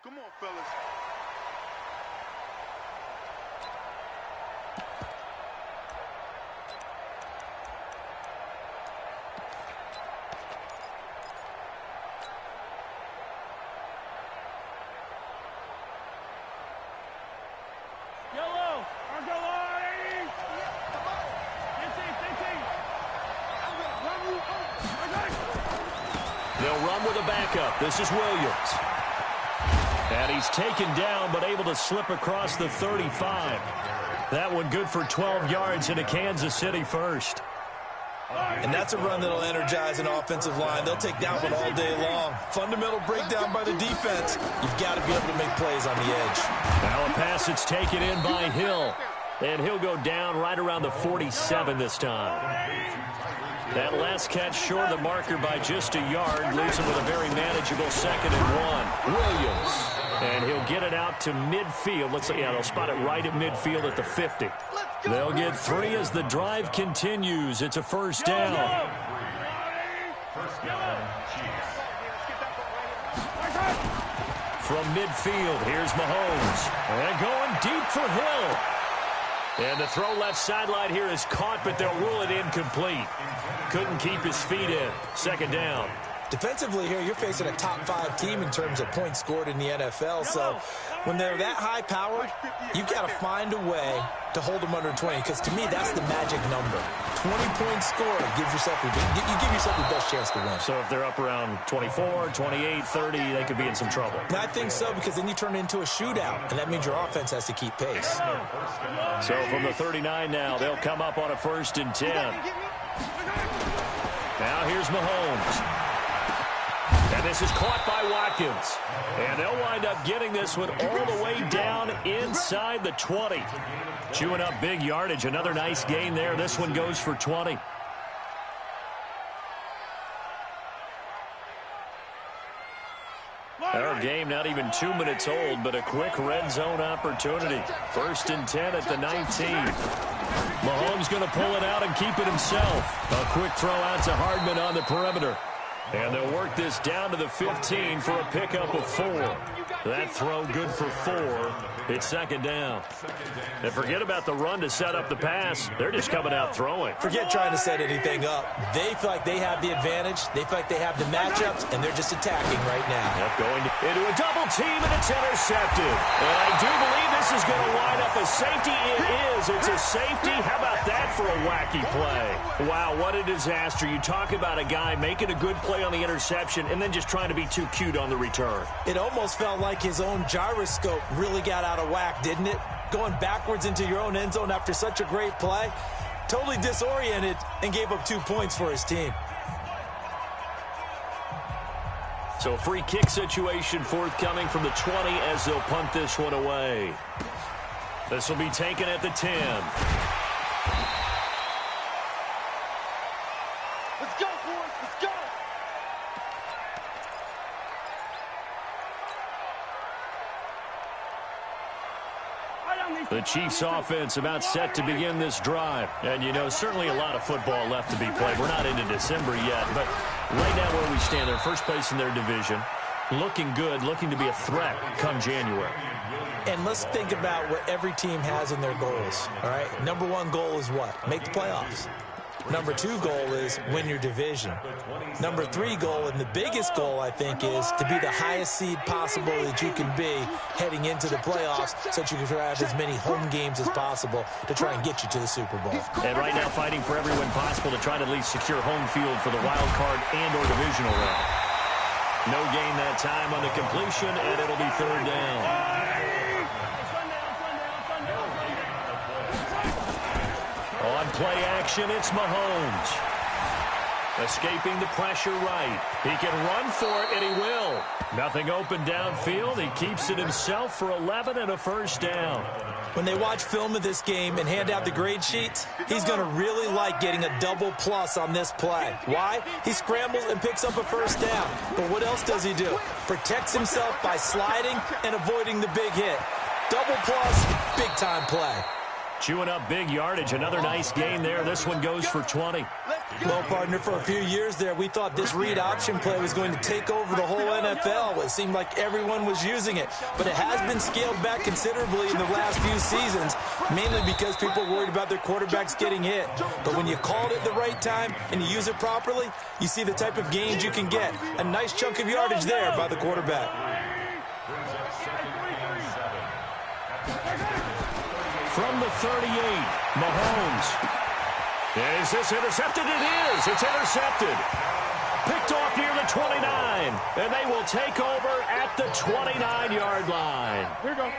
Come on, fellas. Yellow! They'll run with a backup. This is Williams. And he's taken down, but able to slip across the 35. That one good for 12 yards into Kansas City first. And that's a run that'll energize an offensive line. They'll take that one all day long. Fundamental breakdown by the defense. You've got to be able to make plays on the edge. Now a pass that's taken in by Hill. And he'll go down right around the 47 this time. That last catch short of the marker by just a yard, leaves him with a very manageable 2nd and 1. Williams. And he'll get it out to midfield. They'll spot it right at midfield at the 50. They'll get 3 as the drive continues. It's a first down. From midfield, here's Mahomes. And going deep for Hill. And the throw left sideline here is caught, but they'll rule it incomplete. Couldn't keep his feet in. 2nd down. Defensively here, you're facing a top-5 team in terms of points scored in the NFL. So when they're that high-powered, you've got to find a way to hold them under 20. Because to me, that's the magic number. 20-point score gives yourself you give yourself the best chance to win. So if they're up around 24, 28, 30, they could be in some trouble. I think so, because then you turn it into a shootout, and that means your offense has to keep pace. So from the 39 now, they'll come up on a 1st and 10. Now here's Mahomes. And this is caught by Watkins. And they'll wind up getting this one all the way down inside the 20. Chewing up big yardage. Another nice gain there. This one goes for 20. Our game not even 2 minutes old, but a quick red zone opportunity. 1st and 10 at the 19. Mahomes going to pull it out and keep it himself. A quick throw out to Hardman on the perimeter. And they'll work this down to the 15 for a pickup of 4. That throw good for 4. It's 2nd down. And forget about the run to set up the pass. They're just coming out throwing. Forget trying to set anything up. They feel like they have the advantage. They feel like they have the matchups, and they're just attacking right now. Yep, going into a double team, and it's intercepted. And I do believe this is going to wind up a safety. It is. It's a safety. How about that for a wacky play? Wow, what a disaster. You talk about a guy making a good play on the interception and then just trying to be too cute on the return. It almost felt like his own gyroscope really got out of whack, didn't it? Going backwards into your own end zone after such a great play. Totally disoriented and gave up 2 points for his team. So free kick situation forthcoming from the 20 as they'll punt this one away. This will be taken at the 10. Let's go, boys. Let's go. The Chiefs offense about set to begin this drive. And, you know, certainly a lot of football left to be played. We're not into December yet, but right now where we stand, they're first place in their division. Looking good, looking to be a threat come January. And let's think about what every team has in their goals, all right? Number 1 goal is what? Make the playoffs. Number 2 goal is win your division. Number 3 goal, and the biggest goal, I think, is to be the highest seed possible that you can be heading into the playoffs so that you can have as many home games as possible to try and get you to the Super Bowl. And right now fighting for every win possible to try to at least secure home field for the wild card and or divisional round. No gain that time on the completion, and it'll be 3rd down. On play action, it's Mahomes. Escaping the pressure right. He can run for it, and he will. Nothing open downfield. He keeps it himself for 11 and a 1st down. When they watch film of this game and hand out the grade sheets, he's going to really like getting a double plus on this play. Why? He scrambles and picks up a 1st down. But what else does he do? Protects himself by sliding and avoiding the big hit. Double plus, big-time play. Chewing up big yardage. Another nice gain there. This one goes for 20. Let's Well, partner, for a few years there, we thought this read option play was going to take over the whole NFL. It seemed like everyone was using it, but it has been scaled back considerably in the last few seasons, mainly because people are worried about their quarterbacks getting hit. But when you called it the right time and you use it properly, you see the type of gains you can get. A nice chunk of yardage there by the quarterback. From the 38, Mahomes. Is this intercepted? It is. It's intercepted. Picked off near the 29. And they will take over at the 29-yard line. Here we go.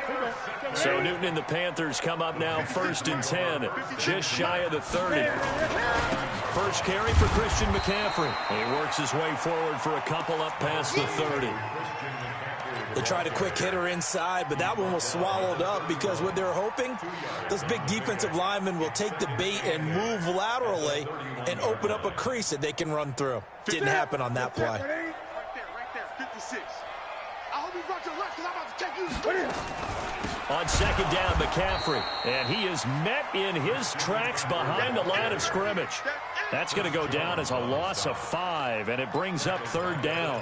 So Newton and the Panthers come up now 1st and 10, just shy of the 30. First carry for Christian McCaffrey. He works his way forward for a couple up past the 30. They tried a quick hitter inside, but that one was swallowed up because what they're hoping, those big defensive linemen will take the bait and move laterally and open up a crease that they can run through. Didn't happen on that play. Right there, 56. I hope you brought your left because I'm about to take you. On second down, McCaffrey, and he is met in his tracks behind the line of scrimmage. That's going to go down as a loss of 5, and it brings up 3rd down.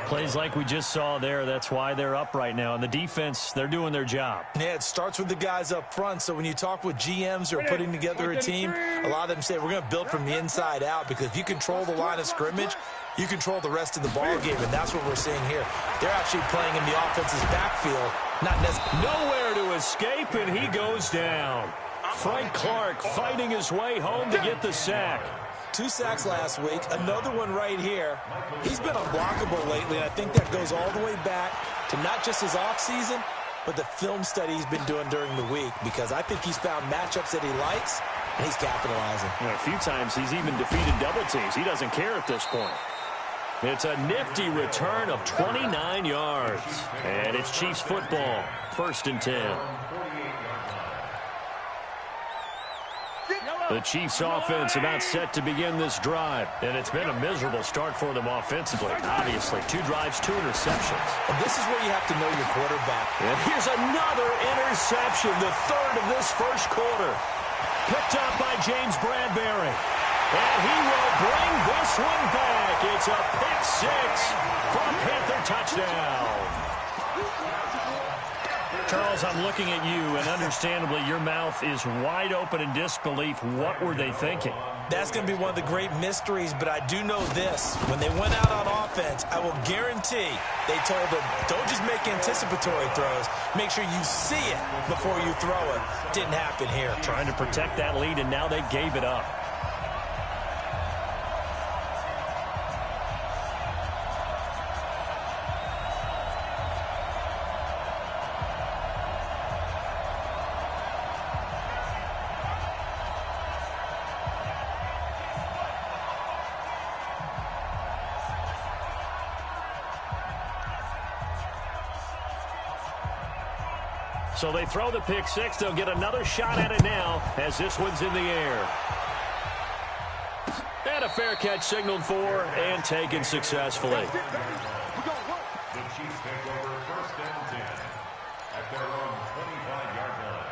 Plays like we just saw there, that's why they're up right now. And the defense, they're doing their job. Yeah, it starts with the guys up front. So when you talk with GMs who are putting together a team, a lot of them say we're going to build from the inside out, because if you control the line of scrimmage, you control the rest of the ball game, and that's what we're seeing here. They're actually playing in the offense's backfield, not necessarily. Nowhere to escape, and he goes down. Frank Clark fighting his way home to get the sack. 2 sacks last week, another one right here. He's been unblockable lately, and I think that goes all the way back to not just his offseason, but the film study he's been doing during the week, because I think he's found matchups that he likes, and he's capitalizing. A few times he's even defeated double teams. He doesn't care at this point. It's a nifty return of 29 yards. And it's Chiefs football, 1st and 10. The Chiefs offense about set to begin this drive. And it's been a miserable start for them offensively. Obviously, 2 drives, 2 interceptions. And this is where you have to know your quarterback. And here's another interception, the 3rd of this first quarter. Picked up by James Bradbury. And he will bring this one back. It's a pick 6 for a Panther touchdown. Charles, I'm looking at you, and understandably, your mouth is wide open in disbelief. What were they thinking? That's going to be one of the great mysteries, but I do know this. When they went out on offense, I will guarantee they told them, don't just make anticipatory throws. Make sure you see it before you throw it. Didn't happen here. Trying to protect that lead, and now they gave it up. So they throw the pick 6. They'll get another shot at it now as this one's in the air. And a fair catch signaled for and taken successfully. The Chiefs take over 1st and 10 at their own 25-yard line.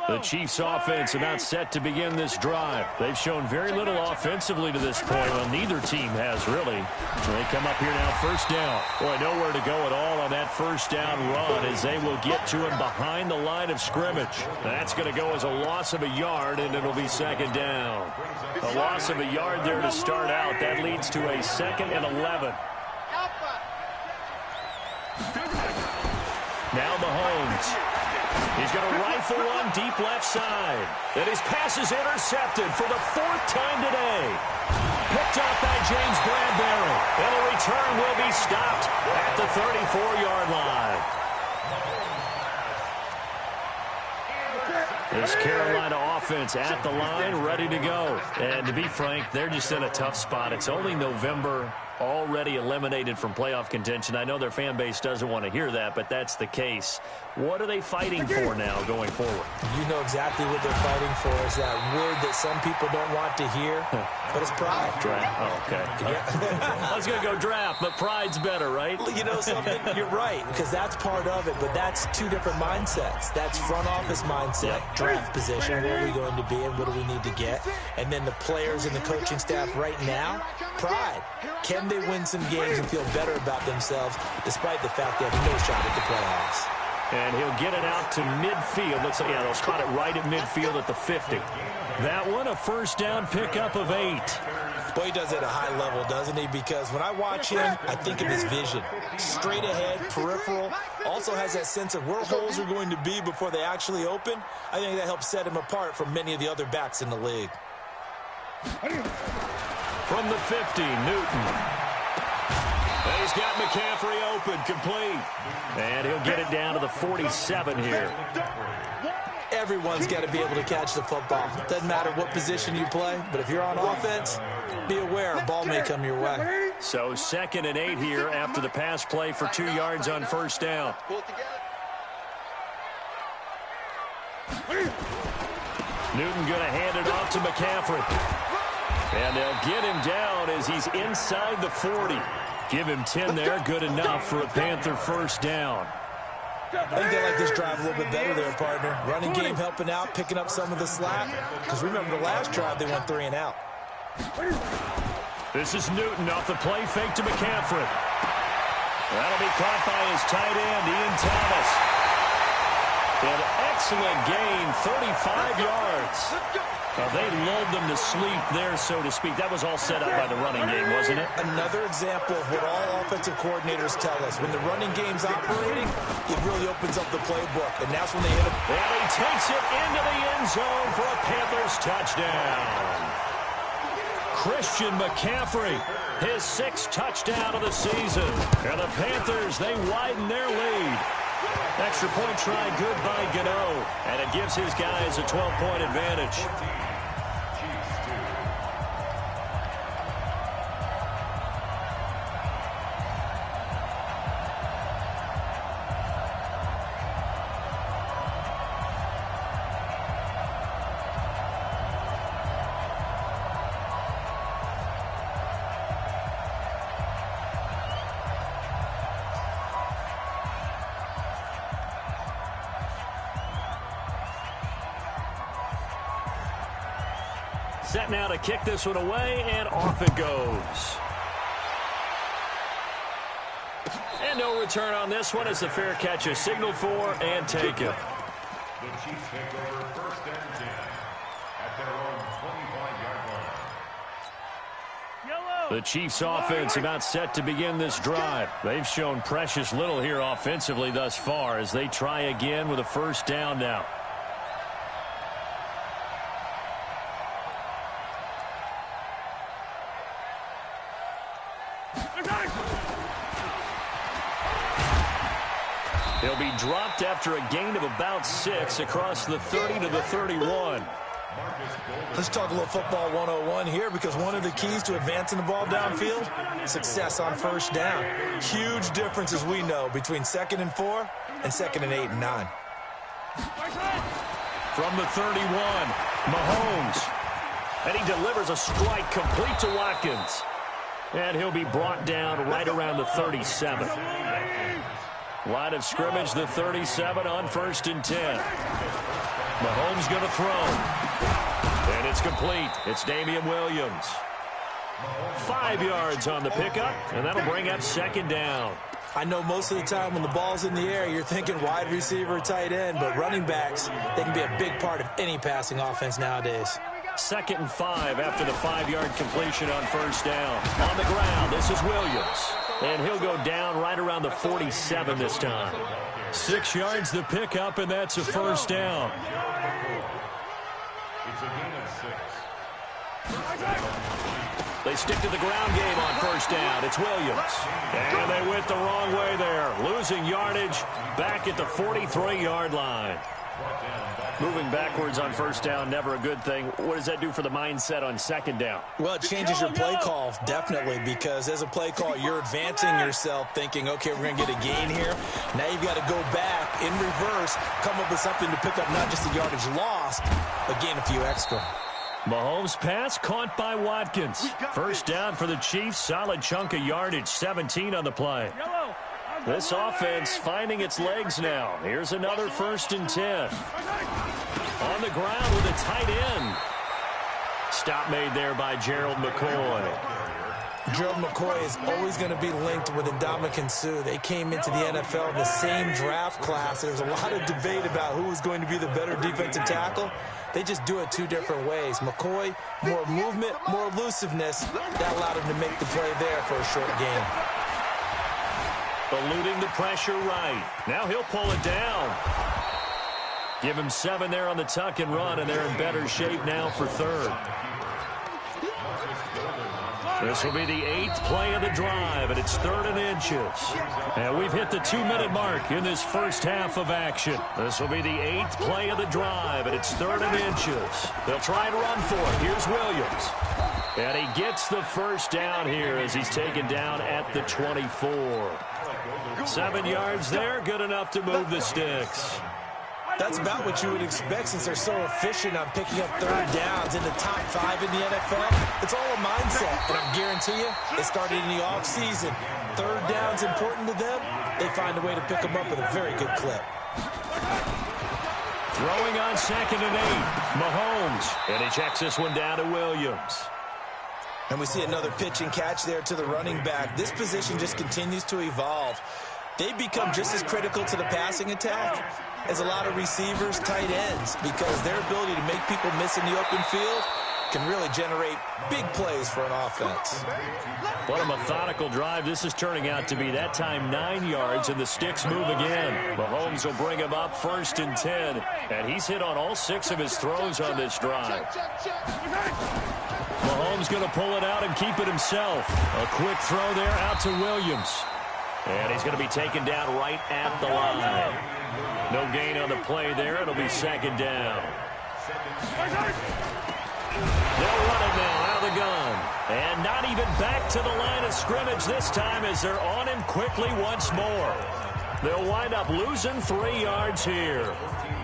The Chiefs offense about set to begin this drive. They've shown very little offensively to this point. Well, neither team has really. They come up here now, 1st down. Boy, nowhere to go at all on that 1st down run as they will get to him behind the line of scrimmage. That's going to go as a loss of a yard, and it'll be 2nd down. A loss of a yard there to start out. That leads to a 2nd and 11. Now Mahomes. He's going to rifle one deep left side. And his pass is intercepted for the 4th time today. Picked up by James Bradbury. And the return will be stopped at the 34-yard line. This Carolina offense at the line, ready to go. And to be frank, they're just in a tough spot. It's only November, already eliminated from playoff contention. I know their fan base doesn't want to hear that, but that's the case. What are they fighting for now going forward? You know exactly what they're fighting for. Is that word that some people don't want to hear, but it's pride. Draft. Oh, okay. Yeah. I was going to go draft, but pride's better, right? You know something? You're right, because that's part of it, but that's two different mindsets. That's front office mindset, draft position, where are we going to be and what do we need to get? And then the players and the coaching staff right now, pride. Can they win some games and feel better about themselves despite the fact they have no shot at the playoffs? And he'll get it out to midfield. Looks like, yeah, they'll spot it right at midfield at the 50. That one, a first down pickup of 8. Boy, he does it at a high level, doesn't he? Because when I watch him, I think of his vision. Straight ahead, peripheral. Also has that sense of where holes are going to be before they actually open. I think that helps set him apart from many of the other backs in the league. From the 50, Newton. And he's got McCaffrey open, complete. And he'll get it down to the 47 here. Everyone's got to be able to catch the football. Doesn't matter what position you play, but if you're on offense, be aware a ball may come your way. So 2nd and 8 here after the pass play for 2 yards on first down. Newton going to hand it off to McCaffrey. And they'll get him down as he's inside the 40. Give him 10 there, good enough for a Panther first down. I think they like this drive a little bit better there, partner. Running game helping out, picking up some of the slack. Because remember, the last drive, they went 3 and out. This is Newton off the play fake to McCaffrey. That'll be caught by his tight end, Ian Thomas. An excellent gain, 35 yards. They lulled them to sleep there, so to speak. That was all set up by the running game, wasn't it? Another example of what all offensive coordinators tell us. When the running game's operating, it really opens up the playbook, and that's when they hit him. And he takes it into the end zone for a Panthers touchdown. Christian McCaffrey, his 6th touchdown of the season. And the Panthers, they widen their lead. Extra point try good by Gano, and it gives his guys a 12-point advantage. Set now to kick this one away, and off it goes. And no return on this one as the fair catch is signaled for and taken. The Chiefs take over 1st and 10 at their own 25-yard line. The Chiefs offense about set to begin this drive. They've shown precious little here offensively thus far as they try again with a first down now. He'll be dropped after a gain of about 6 across the 30 to the 31. Let's talk a little football 101 here, because one of the keys to advancing the ball downfield, success on first down. Huge difference, as we know, between 2nd and 4 and 2nd and 8 and 9. From the 31, Mahomes. And he delivers a strike complete to Watkins. And he'll be brought down right around the 37. Line of scrimmage, the 37 on 1st and 10. Mahomes going to throw. And it's complete. It's Damian Williams. 5 yards on the pickup, and that'll bring up 2nd down. I know most of the time when the ball's in the air, you're thinking wide receiver, tight end, but running backs, they can be a big part of any passing offense nowadays. 2nd and 5 after the 5-yard completion on first down. On the ground, this is Williams. And he'll go down right around the 47 this time. 6 yards the pickup, and that's a first down. It's a gain of 6. They stick to the ground game on first down. It's Williams. And they went the wrong way there. Losing yardage back at the 43-yard line. Moving backwards on first down, never a good thing. What does that do for the mindset on second down? Well, it changes your play call, definitely, because as a play call, you're advancing yourself thinking, okay, we're going to get a gain here. Now you've got to go back in reverse, come up with something to pick up not just the yardage lost, but gain a few extra. Mahomes' pass caught by Watkins. First down for the Chiefs. Solid chunk of yardage, 17 on the play. This offense finding its legs now. Here's another 1st and 10. On the ground with a tight end. Stop made there by Gerald McCoy. Gerald McCoy is always going to be linked with Ndamukong Suh. They came into the NFL in the same draft class. There's a lot of debate about who was going to be the better defensive tackle. They just do it two different ways. McCoy, more movement, more elusiveness. That allowed him to make the play there for a short gain. Eluding the pressure right. Now he'll pull it down. Give him 7 there on the tuck and run, and they're in better shape now for 3rd. This will be the 8th play of the drive, and it's 3rd and inches. And we've hit the 2-minute mark in this first half of action. This will be the 8th play of the drive, and it's 3rd and inches. They'll try and run for it. Here's Williams. And he gets the first down here as he's taken down at the 24. 7 yards there, good enough to move the sticks. That's about what you would expect since they're so efficient on picking up 3rd downs in the top 5 in the NFL. It's all a mindset, and I guarantee you, it started in the offseason. 3rd down's important to them. They find a way to pick them up with a very good clip. Throwing on 2nd and 8, Mahomes. And he checks this one down to Williams. And we see another pitch and catch there to the running back. This position just continues to evolve. They become just as critical to the passing attack as a lot of receivers, tight ends, because their ability to make people miss in the open field can really generate big plays for an offense. What a methodical drive this is turning out to be. That time 9 yards, and the sticks move again. Mahomes will bring him up 1st and 10, and he's hit on all 6 of his throws on this drive. Mahomes going to pull it out and keep it himself. A quick throw there out to Williams. And he's going to be taken down right at the line. No gain on the play there. It'll be 2nd down. They'll run it now out of the gun. And not even back to the line of scrimmage this time as they're on him quickly once more. They'll wind up losing 3 yards here.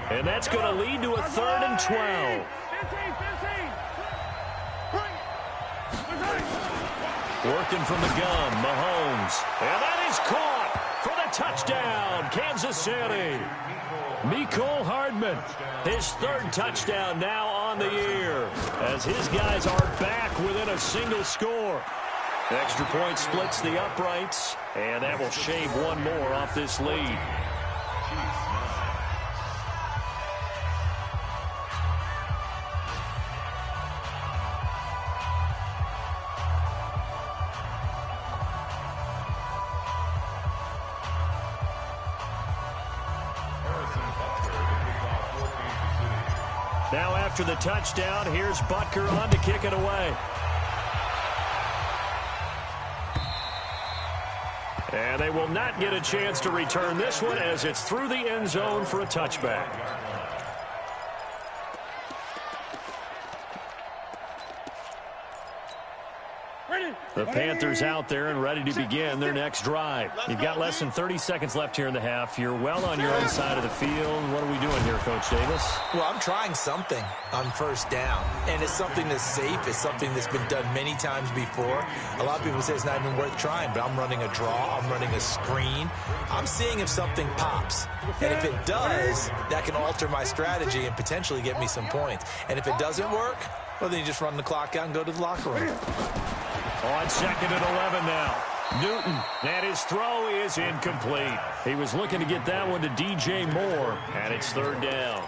And that's going to lead to a 3rd and 12. Working from the gun, Mahomes. And that is caught for the touchdown, Kansas City. Mecole Hardman, his 3rd touchdown now on the year, as his guys are back within a single score. Extra point splits the uprights, and that will shave 1 more off this lead. Now after the touchdown, here's Butker on to kick it away. And they will not get a chance to return this one as it's through the end zone for a touchback. The Panthers out there and ready to begin their next drive. You've got less than 30 seconds left here in the half. You're well on your own side of the field. What are we doing here, Coach Davis? Well, I'm trying something on 1st down, and it's something that's safe. It's something that's been done many times before. A lot of people say it's not even worth trying, but I'm running a draw. I'm running a screen. I'm seeing if something pops, and if it does, that can alter my strategy and potentially get me some points. And if it doesn't work, well, then you just run the clock out and go to the locker room. On 2nd and 11 now. Newton, and his throw is incomplete. He was looking to get that one to DJ Moore, and it's 3rd down.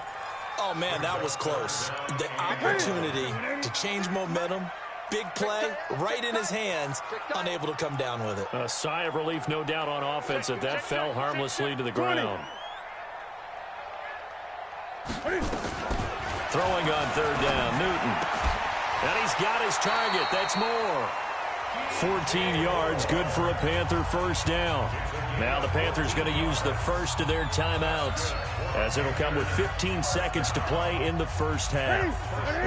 Oh, man, that was close. The opportunity to change momentum, big play, right in his hands, unable to come down with it. A sigh of relief, no doubt, on offense that fell harmlessly to the ground. Throwing on 3rd down, Newton. And he's got his target. That's Moore. 14 yards, good for a Panther first down. Now the Panthers going to use the first of their timeouts, as it'll come with 15 seconds to play in the first half.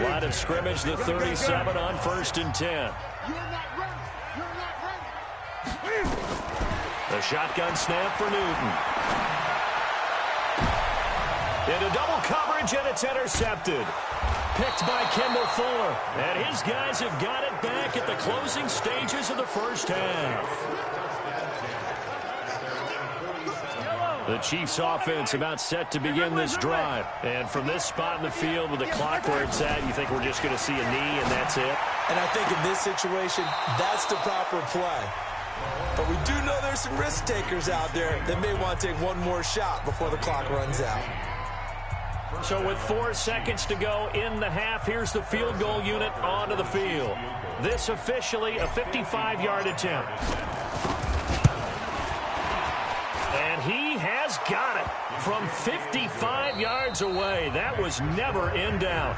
Line of scrimmage, the 37 on 1st and 10. The shotgun snap for Newton. Into double coverage, and it's intercepted. Picked by Kendall Fuller. And his guys have got it back at the closing stages of the first half. The Chiefs offense about set to begin this drive. And from this spot in the field with the clock where it's at, you think we're just going to see a knee and that's it? And I think in this situation, that's the proper play. But we do know there's some risk takers out there that may want to take one more shot before the clock runs out. So with 4 seconds to go in the half, here's the field goal unit onto the field. This officially a 55-yard attempt. And he has got it from 55 yards away. That was never in doubt.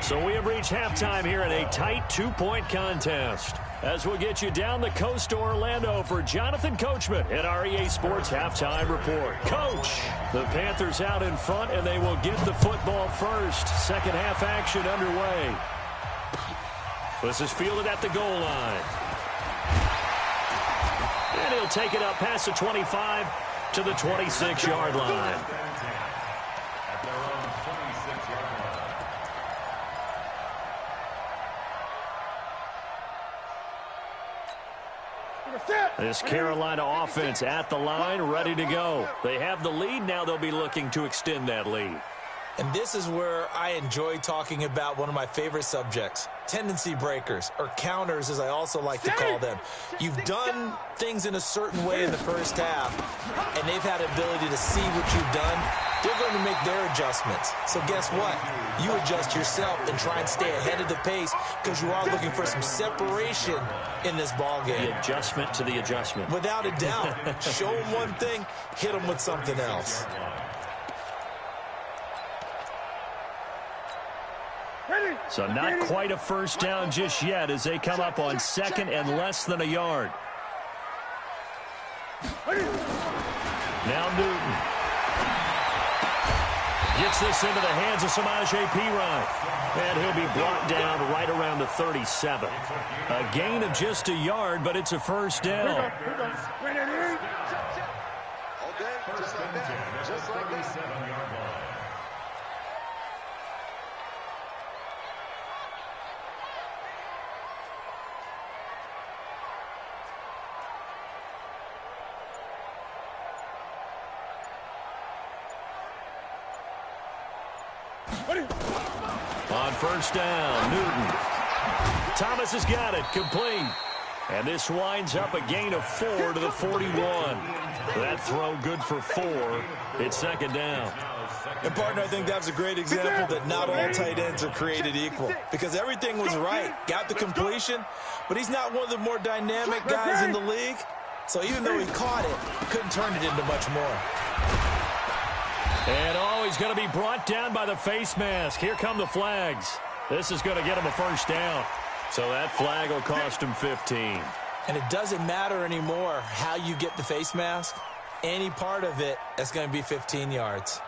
So we have reached halftime here in a tight 2-point contest. As we'll get you down the coast to Orlando for Jonathan Coachman at our EA Sports Halftime Report. Coach, the Panthers out in front, and they will get the football first. Second half action underway. This is fielded at the goal line. And he'll take it up past the 25 to the 26-yard line. This Carolina offense at the line, ready to go. They have the lead. Now they'll be looking to extend that lead. And this is where I enjoy talking about one of my favorite subjects, tendency breakers, or counters as I also like to call them. You've done things in a certain way in the first half, and they've had the ability to see what you've done. They're going to make their adjustments. So guess what? You adjust yourself and try and stay ahead of the pace because you are looking for some separation in this ball game. The adjustment to the adjustment. Without a doubt. Show them one thing, hit them with something else. So not quite a first down just yet as they come up on second and less than a yard. Now Newton. Gets this into the hands of Samaje Perine. And he'll be brought down right around the 37. A gain of just a yard, but it's a first down. First and 10 at the 37-yard line. On first down, Newton. Thomas has got it, complete. And this winds up a gain of 4 to the 41. That throw good for 4. It's second down. And, partner, I think that's a great example that not all tight ends are created equal because everything was right. Got the completion, but he's not one of the more dynamic guys in the league. So even though he caught it, couldn't turn it into much more. And, he's going to be brought down by the face mask. Here come the flags. This is going to get him a first down. So that flag will cost him 15. And it doesn't matter anymore how you get the face mask. Any part of it is going to be 15 yards.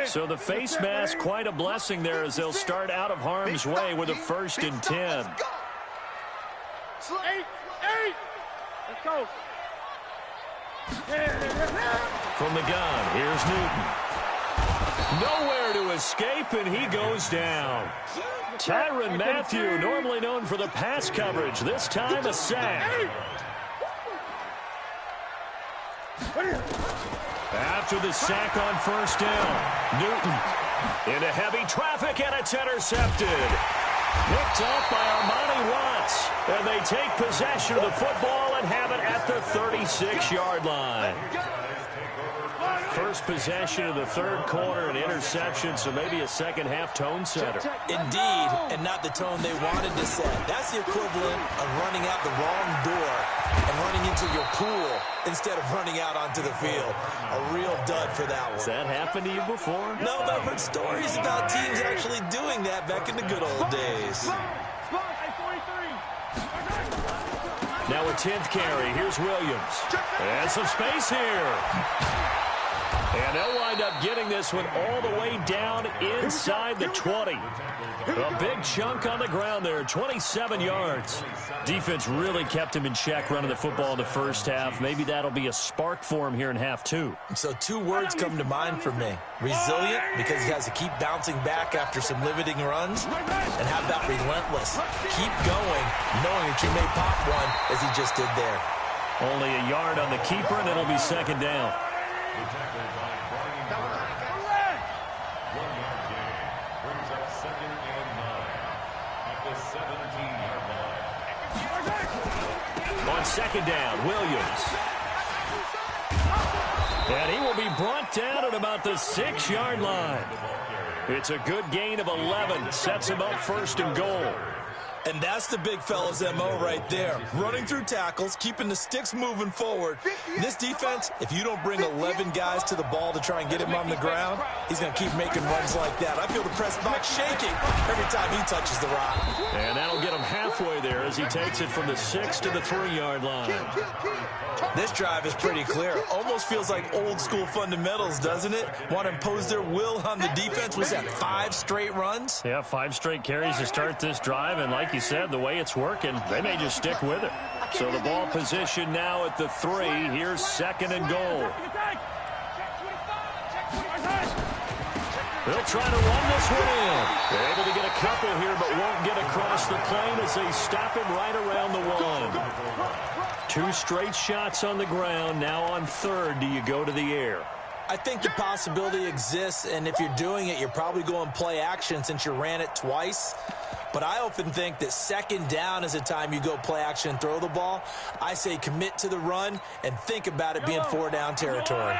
So the face mask, quite a blessing there as they'll start out of harm's way with a 1st and 10. Let's go. From the gun, here's Newton. Nowhere to escape, and he goes down. Tyrann Mathieu, normally known for the pass coverage, this time a sack. After the sack on first down, Newton into heavy traffic, and it's intercepted. Picked off by Armani Watts, and they take possession of the football and have it at the 36-yard line. first possession of the third quarter, an interception, so maybe a second-half tone setter. Indeed, and not the tone they wanted to set. That's the equivalent of running out the wrong door and running into your pool instead of running out onto the field. A real dud for that one. Has that happened to you before? No, but I've heard stories about teams actually doing that back in the good old days. Now a 10th carry. Here's Williams. And some space here. And they'll wind up getting this one all the way down inside the 20. A big chunk on the ground there, 27 yards. Defense really kept him in check running the football in the first half. Maybe that'll be a spark for him here in half two. So two words come to mind for me. Resilient, because he has to keep bouncing back after some limiting runs. And how about relentless? Keep going, knowing that you may pop one, as he just did there. Only a yard on the keeper, and it'll be second down. On second down, Williams. And he will be brought down at about the 6-yard line. It's a good gain of 11. Sets him up first and goal. And that's the big fella's MO right there. Running through tackles, keeping the sticks moving forward. This defense, if you don't bring 11 guys to the ball to try and get him on the ground, he's going to keep making runs like that. I feel the press box shaking every time he touches the rock. And that'll get him halfway there as he takes it from the 6 to the 3-yard line. This drive is pretty clear. Almost feels like old school fundamentals, doesn't it? Want to impose their will on the defense. Was that 5 straight runs? Yeah, 5 straight carries to start this drive, and like you said, the way it's working, they may just stick with it. So the ball position now at the 3. Here's second and goal. They'll try to run this one in. They're able to get a couple here, but won't get across the plane as they stop him right around the 1. 2 straight shots on the ground. Now on third, do you go to the air? I think the possibility exists, and if you're doing it, you're probably going play action since you ran it twice. But I often think that second down is a time you go play action and throw the ball. I say commit to the run and think about it being 4-down territory.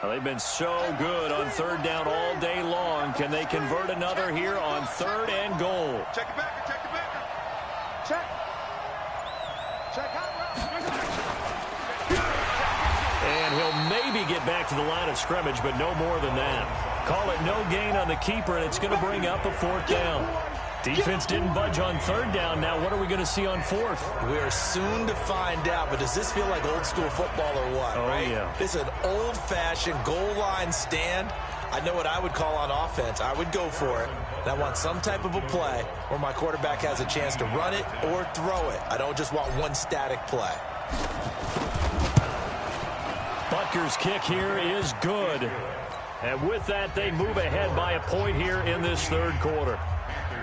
Well, they've been so good on third down all day long. Can they convert another here on third and goal? Check it back, check it back. Check. Check out. And he'll maybe get back to the line of scrimmage, but no more than that. Call it no gain on the keeper, and it's going to bring up a 4th down. Defense didn't budge on third down. Now what are we going to see on 4th? We are soon to find out, but does this feel like old school football or what, right? Yeah. It's an old-fashioned goal line stand. I know what I would call on offense. I would go for it. And I want some type of a play where my quarterback has a chance to run it or throw it. I don't just want one static play. Butker's kick here is good. And with that, they move ahead by a point here in this third quarter.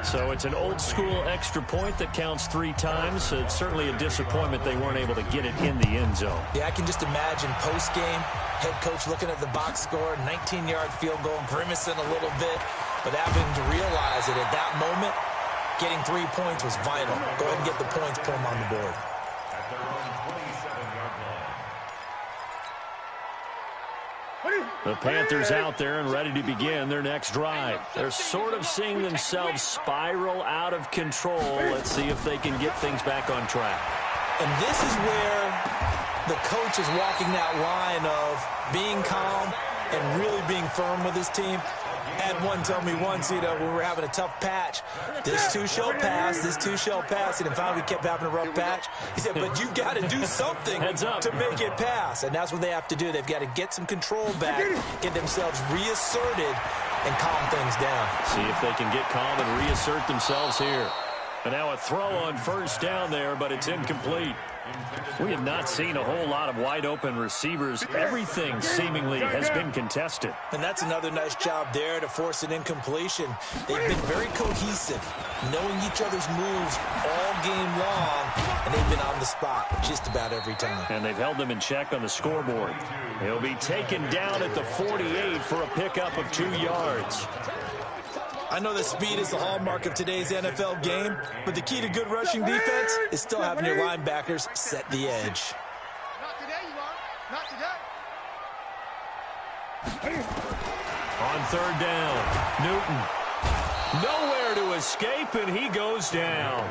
So it's an old-school extra point that counts 3 times. It's certainly a disappointment they weren't able to get it in the end zone. Yeah, I can just imagine post-game, head coach looking at the box score, 19-yard field goal, grimacing a little bit, but having to realize that at that moment, getting 3 points was vital. Go ahead and get the points, put them on the board. The Panthers out there and ready to begin their next drive. They're sort of seeing themselves spiral out of control. Let's see if they can get things back on track. And this is where the coach is walking that line of being calm and really being firm with his team. Had one tell me once, when we were having a tough patch, this too shall pass, this too shall pass, and then finally we kept having a rough patch. He said, but you've got to do something to make it pass, and that's what they have to do. They've got to get some control back, get themselves reasserted, and calm things down. See if they can get calm and reassert themselves here. And now a throw on first down there, but it's incomplete. We have not seen a whole lot of wide-open receivers. Everything seemingly has been contested. And that's another nice job there to force an incompletion. They've been very cohesive, knowing each other's moves all game long, and they've been on the spot just about every time. And they've held them in check on the scoreboard. He'll be taken down at the 48 for a pickup of 2 yards. I know that speed is the hallmark of today's NFL game, but the key to good rushing defense is still having your linebackers set the edge. Not today, you are. Not today. On third down, Newton. Nowhere to escape, and he goes down.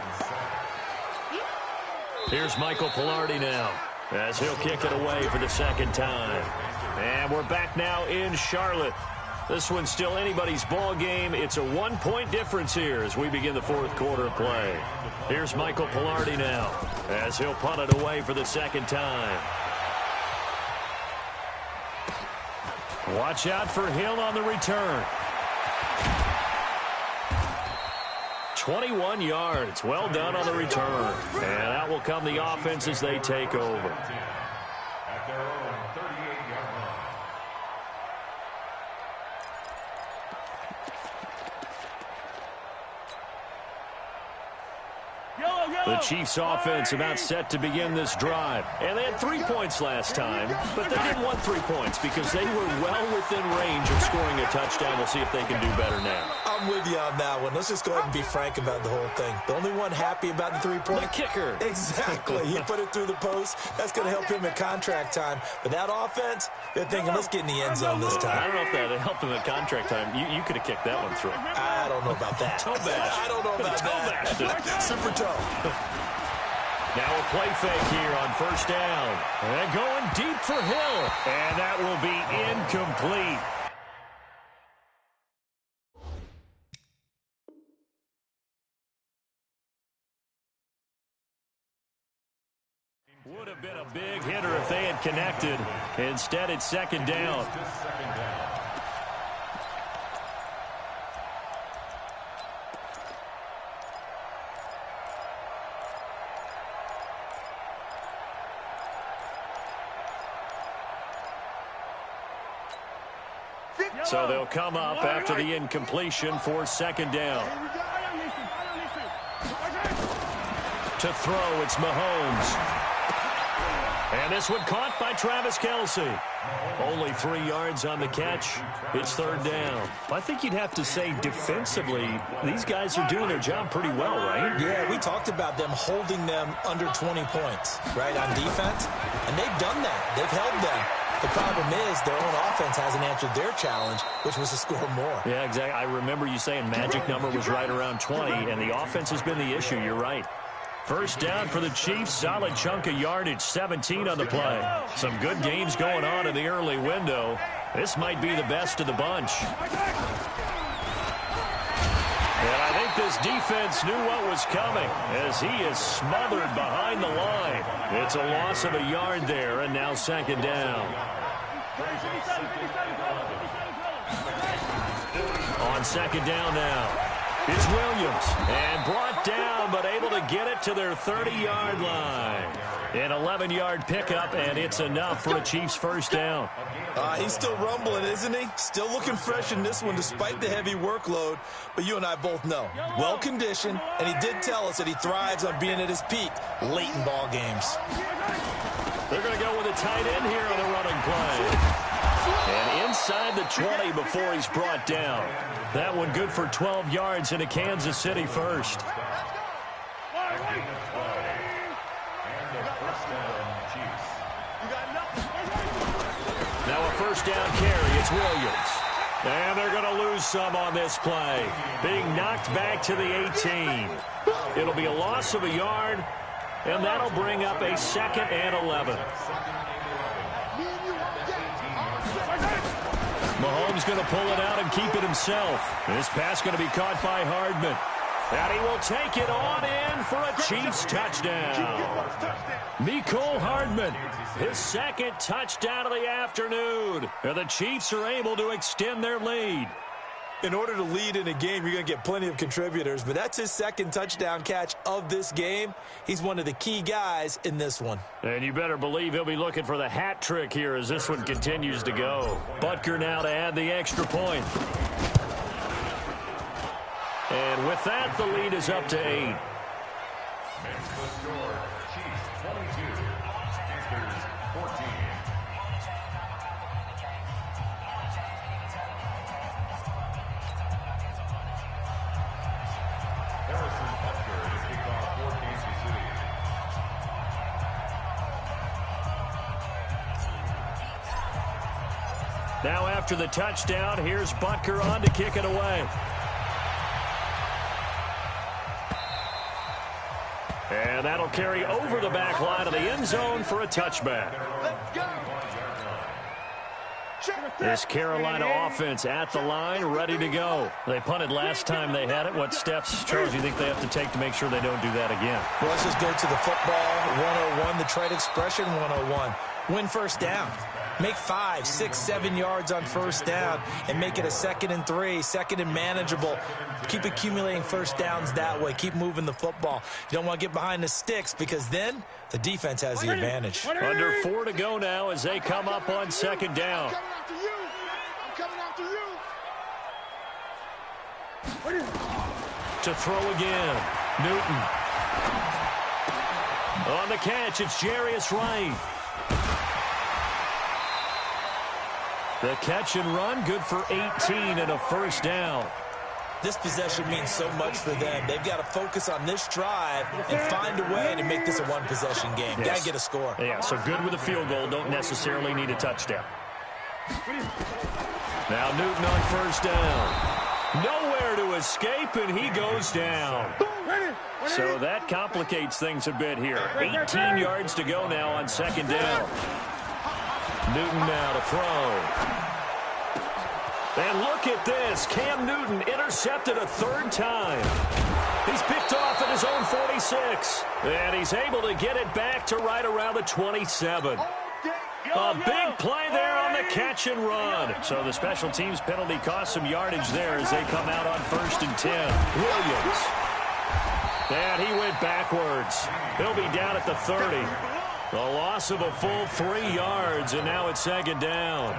Here's Michael Palardy now, as he'll kick it away for the second time. And we're back now in Charlotte. This one's still anybody's ball game. It's a 1-point difference here as we begin the fourth quarter of play. Here's Michael Palardy now, as he'll punt it away for the second time. Watch out for Hill on the return. 21 yards. Well done on the return. And out will come the offense as they take over. At their own 38-yard line. The Chiefs offense about set to begin this drive. And they had 3 points last time, but they didn't want 3 points because they were well within range of scoring a touchdown. We'll see if they can do better now. I'm with you on that one. Let's just go ahead and be frank about the whole thing. The only one happy about the 3-point? The kicker. Exactly. He put it through the post. That's going to help him in contract time. But that offense, they're thinking, let's get in the end zone this time. I don't know if that helped him at contract time. You could have kicked that one through. I don't know about that. Toe bash. I don't know about that. Super toe. Now a play fake here on first down. And going deep for Hill. And that will be incomplete. Would have been a big hitter if they had connected. Instead, it's second down. So they'll come up after the incompletion for second down. To throw, it's Mahomes. And this one caught by Travis Kelce. Only 3 yards on the catch. It's third down. I think you'd have to say defensively, these guys are doing their job pretty well, right? Yeah, we talked about them holding them under 20 points, right, on defense. And they've done that. They've held them. The problem is their own offense hasn't answered their challenge, which was to score more. Yeah, exactly. I remember you saying magic number was right around 20, and the offense has been the issue. You're right. First down for the Chiefs. Solid chunk of yardage, 17 on the play. Some good games going on in the early window. This might be the best of the bunch. And I think this defense knew what was coming as he is smothered behind the line. It's a loss of a yard there, and now second down. On second down now. It's Williams, and brought down, but able to get it to their 30-yard line. An 11-yard pickup, and it's enough for a Chiefs first down. He's still rumbling, isn't he? Still looking fresh in this one despite the heavy workload. But you and I both know, well-conditioned, and he did tell us that he thrives on being at his peak late in ball games. They're going to go with a tight end here on the running play. And inside the 20 before he's brought down. That one good for 12 yards into Kansas City first. Now a first down carry. It's Williams. And they're going to lose some on this play. Being knocked back to the 18. It'll be a loss of a yard, and that'll bring up a 2nd and 11. Mahomes going to pull it out and keep it himself. This pass going to be caught by Hardman. And he will take it on in for a Chiefs touchdown. Mecole Hardman, his 2nd touchdown of the afternoon. And the Chiefs are able to extend their lead. In order to lead in a game, you're going to get plenty of contributors, but that's his 2nd touchdown catch of this game. He's one of the key guys in this one. And you better believe he'll be looking for the hat trick here as this one continues to go. Butker now to add the extra point. And with that, the lead is up to 8. Chiefs 22, Panthers 14. Harrison Butker to kick off for Kansas City. Now after the touchdown, here's Butker on to kick it away. And that'll carry over the back line of the end zone for a touchback. This Carolina offense at the line, ready to go. They punted last time they had it. What steps, Charles, do you think they have to take to make sure they don't do that again? Well, let's just go to the football 101, the trade expression 101. Win first down. Make 5, 6, 7 yards on first down and make it a 2nd and 3, 2nd and manageable. Keep accumulating first downs that way. Keep moving the football. You don't want to get behind the sticks because then the defense has the advantage. Under 4 to go now as they come up on 2nd down. I'm coming after you. To throw again. Newton. On the catch, it's Jarius Wright. The catch and run, good for 18 and a first down. This possession means so much for them. They've got to focus on this drive and find a way to make this a one-possession game. Yes. Got to get a score. Yeah, so good with a field goal. Don't necessarily need a touchdown. Now Newton on first down. Nowhere to escape, and he goes down. So that complicates things a bit here. 18 yards to go now on 2nd down. Newton now to throw. And look at this. Cam Newton intercepted a 3rd time. He's picked off at his own 46. And he's able to get it back to right around the 27. A big play there on the catch and run. So the special teams penalty cost some yardage there as they come out on 1st and 10. Williams. And he went backwards. He'll be down at the 30. A loss of a full 3 yards, and now it's 2nd down.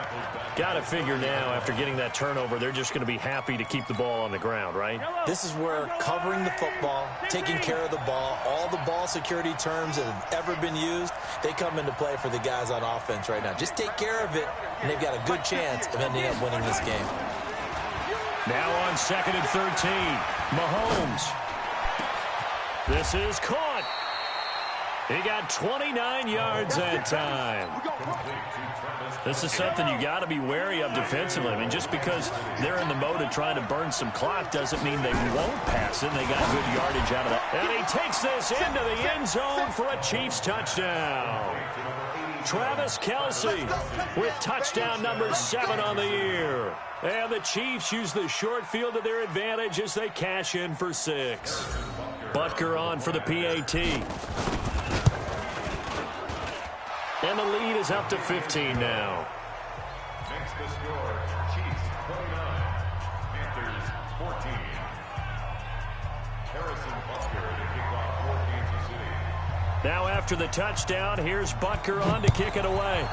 Got to figure now, after getting that turnover, they're just going to be happy to keep the ball on the ground, right? This is where covering the football, taking care of the ball, all the ball security terms that have ever been used, they come into play for the guys on offense right now. Just take care of it, and they've got a good chance of ending up winning this game. Now on 2nd and 13, Mahomes. This is caught. He got 29 yards that time. This is something you got to be wary of defensively. I mean, just because they're in the mode of trying to burn some clock doesn't mean they won't pass it. They got good yardage out of that. And he takes this into the end zone for a Chiefs touchdown. Travis Kelce with touchdown number 7 on the year. And the Chiefs use the short field to their advantage as they cash in for 6. Butker on for the PAT. And the lead is up to 15 now. Makes the score, Chiefs 29, Panthers 14. Harrison Butker to kick off for Kansas City. Now after the touchdown, here's Butker on to kick it away.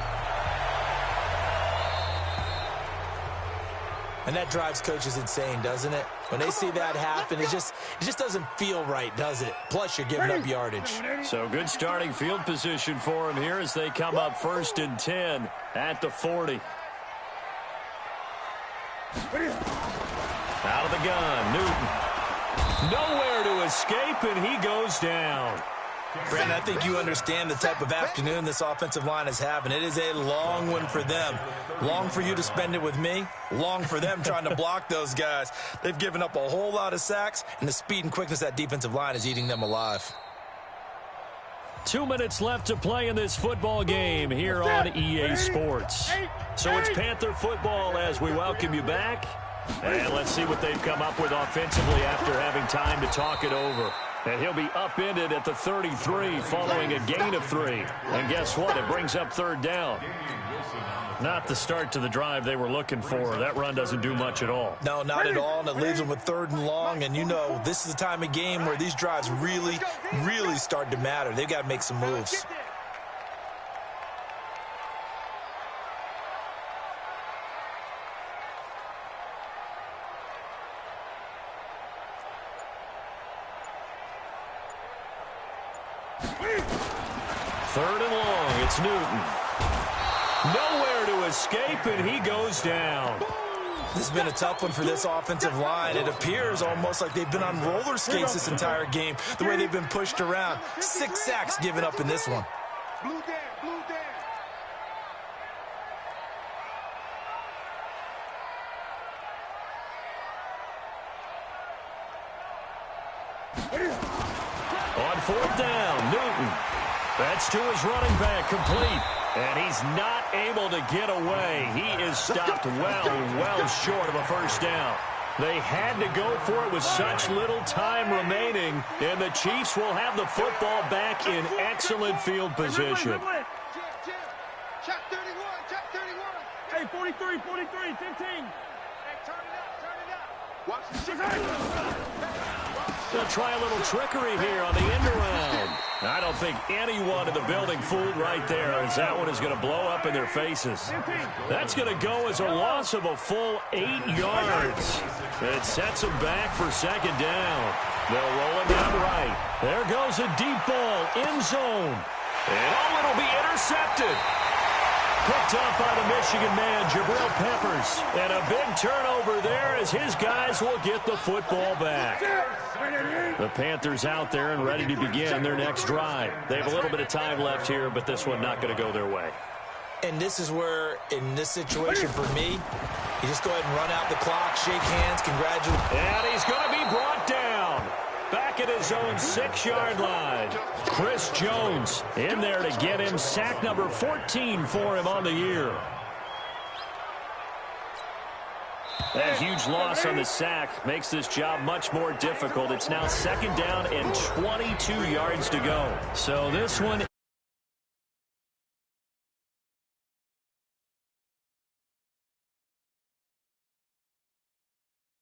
And that drives coaches insane, doesn't it? When they see that happen, it just doesn't feel right, does it? Plus, you're giving up yardage. So good starting field position for him here as they come up 1st and 10 at the 40. Out of the gun, Newton. Nowhere to escape, and he goes down. Brandon, I think you understand the type of afternoon this offensive line is having. It is a long one for them. Long for you to spend it with me. Long for them trying to block those guys. They've given up a whole lot of sacks, and the speed and quickness of that defensive line is eating them alive. 2 minutes left to play in this football game here on EA Sports. So it's Panther football as we welcome you back. And let's see what they've come up with offensively after having time to talk it over. And he'll be upended at the 33 following a gain of 3. And guess what? It brings up 3rd down. Not the start to the drive they were looking for. That run doesn't do much at all. No, not at all, and it leaves them with 3rd and long. And you know, this is the time of game where these drives really, really start to matter. They've got to make some moves. Third and long, it's Newton. Nowhere to escape, and he goes down. This has been a tough one for this offensive line. It appears almost like they've been on roller skates this entire game, the way they've been pushed around. 6 sacks given up in this one. On fourth down, Newton. That's to his running back, complete. And he's not able to get away. He is stopped well short of a first down. They had to go for it with such little time remaining, and the Chiefs will have the football back in excellent field position. Check 31, check 31. Hey, 43, 15. Hey, turn it up. Watch the They'll try a little trickery here on the end around. I don't think anyone in the building fooled right there, as that one is going to blow up in their faces. That's going to go as a loss of a full 8 yards. It sets them back for second down. They'll roll it down right. There goes a deep ball, end zone. And it'll be intercepted. Picked up by the Michigan man, Jabril Peppers. And a big turnover there as his guys will get the football back. The Panthers out there and ready to begin their next drive. They have a little bit of time left here, but this one not going to go their way. And this is where, in this situation for me, you just go ahead and run out the clock, shake hands, congratulate. And he's going to be brought down. Back at his own 6-yard line. Chris Jones in there to get him sack number 14 for him on the year. That huge loss on the sack makes this job much more difficult. It's now second down and 22 yards to go. So this one